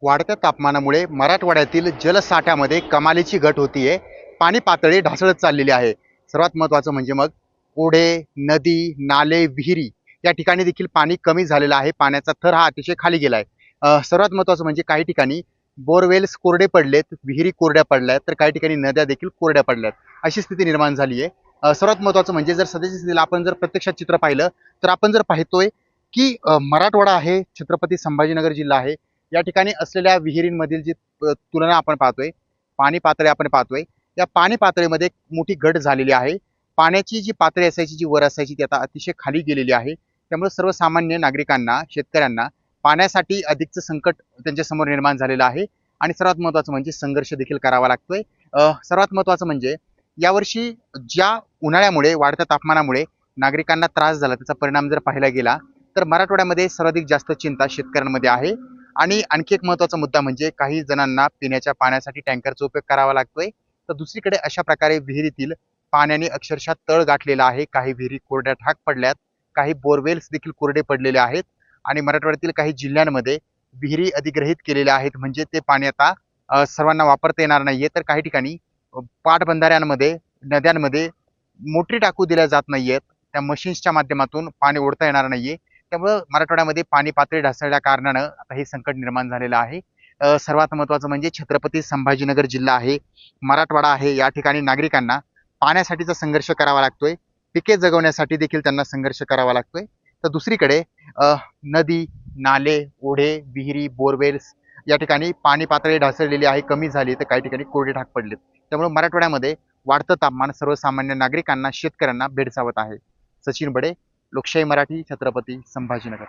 वाढत्या तापमानामुळे मराठवाड्यातील जलसाठ्यामध्ये कमालीची घट होतीये. पाणी पातळी ढासळत चाललेली आहे. सर्वात महत्त्वाचं म्हणजे मग ओढे, नदी, नाले, विहिरी या ठिकाणी देखील पाणी कमी झालेलं आहे. पाण्याचा थर हा अतिशय खाली गेलाय. सर्वात महत्त्वाचं म्हणजे काही ठिकाणी बोरवेल्स कोरडे पडलेत, विहिरी कोरड्या पडल्यात, तर काही ठिकाणी नद्या देखील कोरड्या पडल्यात. अशी स्थिती निर्माण झाली आहे. सर्वात महत्त्वाचं म्हणजे जर सध्याच्या स्थितीला आपण जर प्रत्यक्षात चित्र पाहिलं, तर आपण जर पाहतोय की मराठवाडा आहे, छत्रपती संभाजीनगर जिल्हा आहे. या ठिकाणी असलेल्या विहिरींमधील जी तुलना आपण पाहतोय, पाणी पातळी आपण पाहतोय, या पाणी पातळीमध्ये एक मोठी घट झालेली आहे. पाण्याची जी पातळी असायची, जी वर असायची, ती आता अतिशय खाली गेलेली आहे. त्यामुळे सर्वसामान्य नागरिकांना, शेतकऱ्यांना पाण्यासाठी अधिकचं संकट त्यांच्या समोर निर्माण झालेलं आहे आणि सर्वात महत्त्वाचं म्हणजे संघर्ष देखील करावा लागतोय. सर्वात महत्त्वाचं म्हणजे यावर्षी ज्या उन्हाळ्यामुळे, वाढत्या तापमानामुळे नागरिकांना त्रास झाला, त्याचा परिणाम जर पाहायला गेला, तर मराठवाड्यामध्ये सर्वाधिक जास्त चिंता शेतकऱ्यांमध्ये आहे. आणि आणखी एक महत्त्वाचा मुद्दा म्हणजे काही जणांना पिण्याच्या पाण्यासाठी टँकरचा उपयोग करावा लागतोय. तर दुसरीकडे अशा प्रकारे विहिरीतील पाण्याने अक्षरशः तळ गाठलेला आहे. काही विहिरी कोरड्या ठाक पडल्यात, काही बोरवेल्स देखील कोरडे पडलेले आहेत आणि मराठवाड्यातील काही जिल्ह्यांमध्ये विहिरी अधिग्रहित केलेल्या आहेत. म्हणजे ते पाणी आता सर्वांना वापरता येणार नाहीये. तर काही ठिकाणी पाटबंधाऱ्यांमध्ये, नद्यांमध्ये मोटरी टाकू दिल्या जात नाहीयेत. त्या मशीन्सच्या माध्यमातून पाणी ओढता येणार नाहीये. त्यामुळं मराठवाड्यामध्ये पाणी पातळी ढासळल्या कारणानं आता हे संकट निर्माण झालेलं आहे. सर्वात महत्त्वाचं म्हणजे छत्रपती संभाजीनगर जिल्हा आहे, मराठवाडा आहे, या ठिकाणी नागरिकांना पाण्यासाठीचा संघर्ष करावा लागतोय. पिके जगवण्यासाठी देखील त्यांना संघर्ष करावा लागतोय. तर दुसरीकडे नदी, नाले, ओढे, विहिरी, बोरवेल्स या ठिकाणी पाणी पातळी ढासळलेली आहे, कमी झाली, तर काही ठिकाणी कोरडे ढाक पडलेत. त्यामुळे मराठवाड्यामध्ये वाढतं तापमान सर्वसामान्य नागरिकांना, शेतकऱ्यांना भेडसावत आहे. सचिन बडे, लोकशाही मराठी, छत्रपती संभाजीनगर.